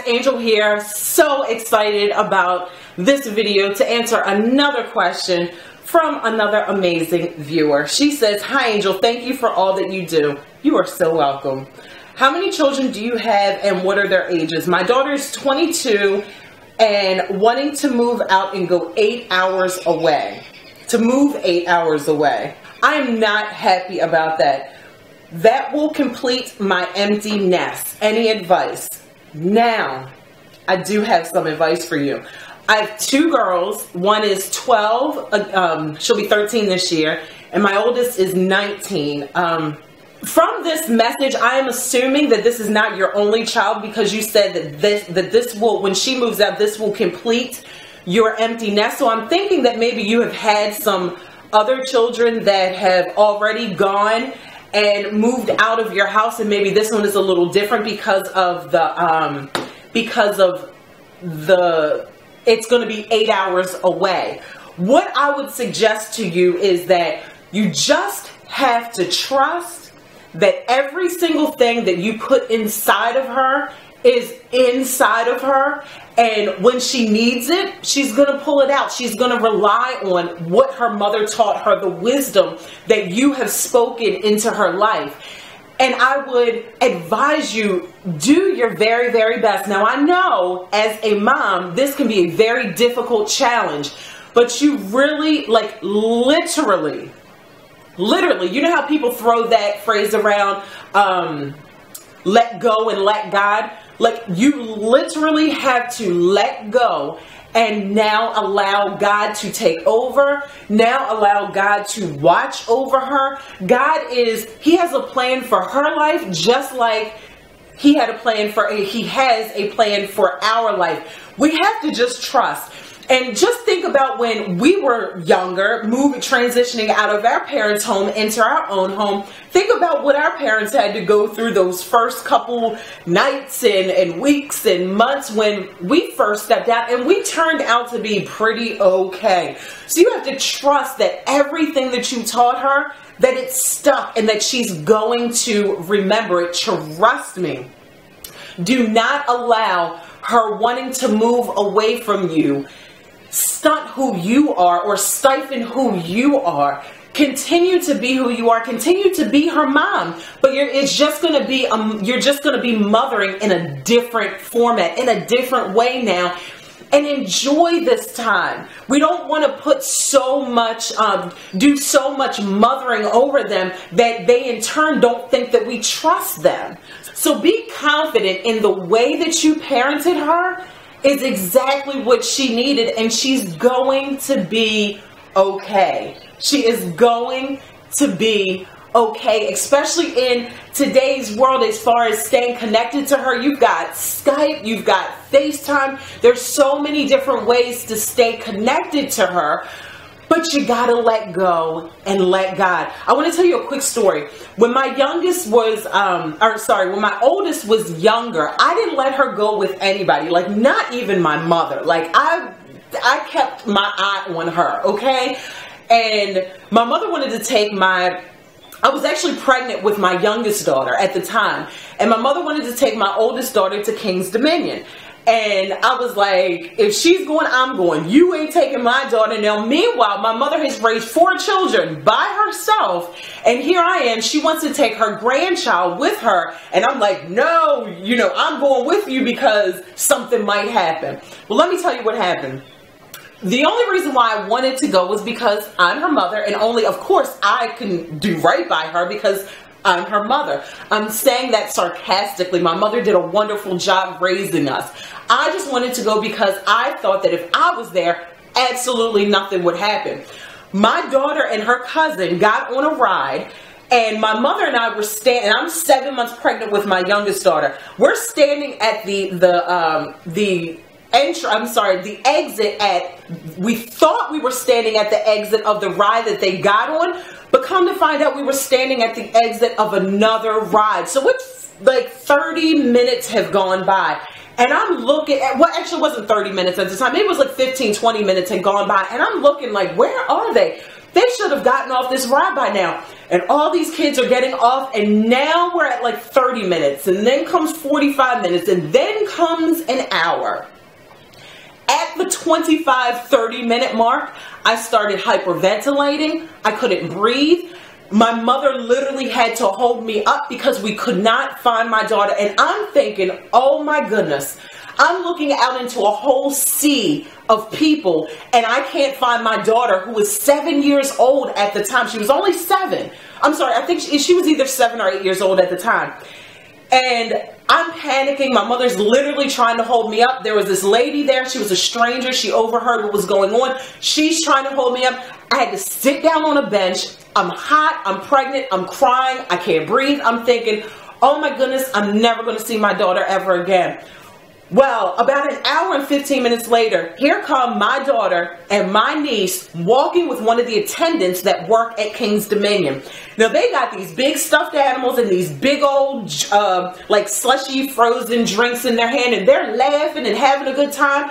Angel here. So excited about this video to answer another question from another amazing viewer. She says, "Hi Angel, thank you for all that you do." You are so welcome. How many children do you have and what are their ages? My daughter is 22 and wanting to move out and go 8 hours away. To move 8 hours away. I am not happy about that. That will complete my empty nest. Any advice? Now, I do have some advice for you. I have two girls. One is 12. She'll be 13 this year. And my oldest is 19. From this message, I am assuming that this is not your only child because you said that this will, when she moves out, this will complete your empty nest. So I'm thinking that maybe you have had some other children that have already gone and moved out of your house, and maybe this one is a little different because of the it's going to be 8 hours away. What I would suggest to you is that you just have to trust that every single thing that you put inside of her is inside of her, and when she needs it, she's going to pull it out. She's going to rely on what her mother taught her, the wisdom that you have spoken into her life. And I would advise you, do your very, very best. Now, I know as a mom, this can be a very difficult challenge, but you really, like, literally, you know how people throw that phrase around, let go and let God? Like, you literally have to let go and now allow God to take over. Now allow God to watch over her. He has a plan for her life, just like He has a plan for our life. We have to just trust. And just think about when we were younger, transitioning out of our parents' home into our own home. Think about what our parents had to go through those first couple nights and weeks and months when we first stepped out, and we turned out to be pretty okay. So you have to trust that everything that you taught her, that it's stuck and that she's going to remember it. Trust me. Do not allow her wanting to move away from you stunt who you are or stifle who you are. Continue to be who you are. Continue to be her mom, but you're just going to be mothering in a different format, in a different way now, and enjoy this time. We don't want to put so much, do so much mothering over them that they in turn don't think that we trust them. So be confident in the way that you parented her is exactly what she needed, and she's going to be okay. She is going to be okay, especially in today's world as far as staying connected to her. You've got Skype, you've got FaceTime. There's so many different ways to stay connected to her. But you gotta let go and let God. I want to tell you a quick story. When my youngest was, when my oldest was younger, I didn't let her go with anybody. Like, not even my mother. Like, I kept my eye on her, okay? And my mother wanted to take I was actually pregnant with my youngest daughter at the time. And my mother wanted to take my oldest daughter to King's Dominion. And I was like, if she's going, I'm going. You ain't taking my daughter. Now, meanwhile, my mother has raised 4 children by herself. And here I am. She wants to take her grandchild with her. And I'm like, no, I'm going with you because something might happen. Well, let me tell you what happened. The only reason why I wanted to go was because I'm her mother. And only, of course, I can do right by her because I'm her mother. I'm saying that sarcastically. My mother did a wonderful job raising us. I just wanted to go because I thought that if I was there, absolutely nothing would happen. My daughter and her cousin got on a ride, and my mother and I were standing, and I'm 7 months pregnant with my youngest daughter. We're standing at the exit we thought we were standing at the exit of the ride that they got on, but come to find out we were standing at the exit of another ride. So it's like 30 minutes have gone by. And I'm looking at, well, actually it wasn't 30 minutes at the time. It was like 15, 20 minutes had gone by. And I'm looking like, where are they? They should have gotten off this ride by now. And all these kids are getting off, and now we're at like 30 minutes, and then comes 45 minutes, and then comes an hour. At the 25-30 minute mark, I started hyperventilating. I couldn't breathe. My mother literally had to hold me up because we could not find my daughter. And I'm thinking, oh my goodness, I'm looking out into a whole sea of people, and I can't find my daughter, who was 7 years old at the time. She was only 7. I'm sorry, I think she was either 7 or 8 years old at the time. And I'm panicking. My mother's literally trying to hold me up. There was this lady there. She was a stranger. She overheard what was going on. She's trying to hold me up. I had to sit down on a bench. I'm hot. I'm pregnant. I'm crying. I can't breathe. I'm thinking, oh my goodness, I'm never going to see my daughter ever again. Well, about an hour and 15 minutes later, here come my daughter and my niece walking with one of the attendants that work at King's Dominion. Now, they got these big stuffed animals and these big old, like slushy frozen drinks in their hand, and they're laughing and having a good time.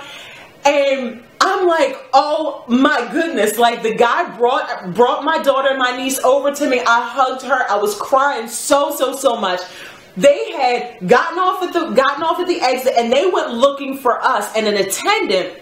And I'm like, oh my goodness, like the guy brought my daughter and my niece over to me. I hugged her. I was crying so much. They had gotten off at the exit, and they went looking for us, and an attendant,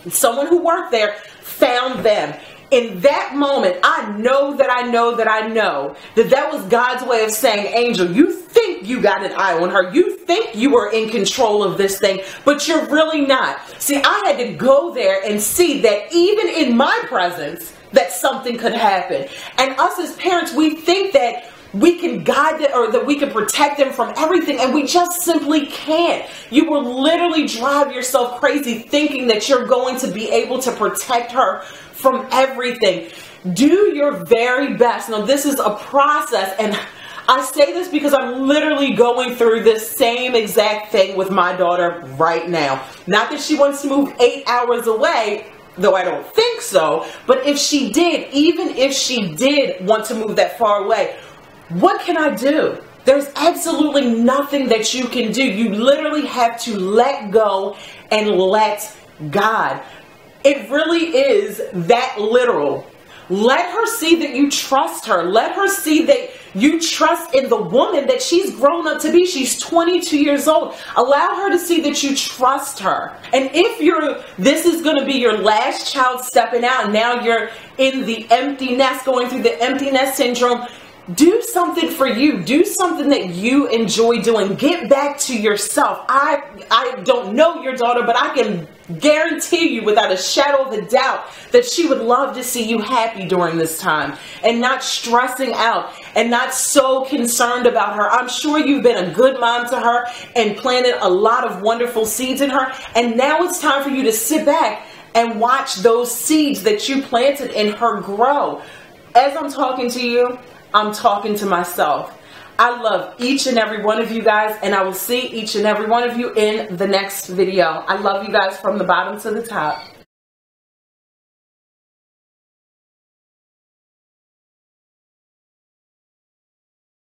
someone who worked there, found them. In that moment, I know that was God's way of saying, Angel, you think you got an eye on her. You think you were in control of this thing, but you're really not. See, I had to go there and see that even in my presence, that something could happen. And us as parents, we think that we can guide it, or that we can protect them from everything, and we just simply can't. You will literally drive yourself crazy thinking that you're going to be able to protect her from everything. Do your very best. Now, this is a process, and I say this because I'm literally going through this same exact thing with my daughter right now. Not that she wants to move 8 hours away, though I don't think so, but if she did, even if she did want to move that far away, what can I do? There's absolutely nothing that you can do. You literally have to let go and let God. It really is that literal. Let her see that you trust her. Let her see that you trust in the woman that she's grown up to be. She's 22 years old. Allow her to see that you trust her. And if this is going to be your last child stepping out, and now you're in the empty nest, going through the empty nest syndrome, do something for you. Do something that you enjoy doing. Get back to yourself. I don't know your daughter, but I can guarantee you without a shadow of a doubt that she would love to see you happy during this time and not stressing out and not so concerned about her. I'm sure you've been a good mom to her and planted a lot of wonderful seeds in her, and now it's time for you to sit back and watch those seeds that you planted in her grow. As I'm talking to you, I'm talking to myself. I love each and every one of you guys, and I will see each and every one of you in the next video. I love you guys from the bottom to the top.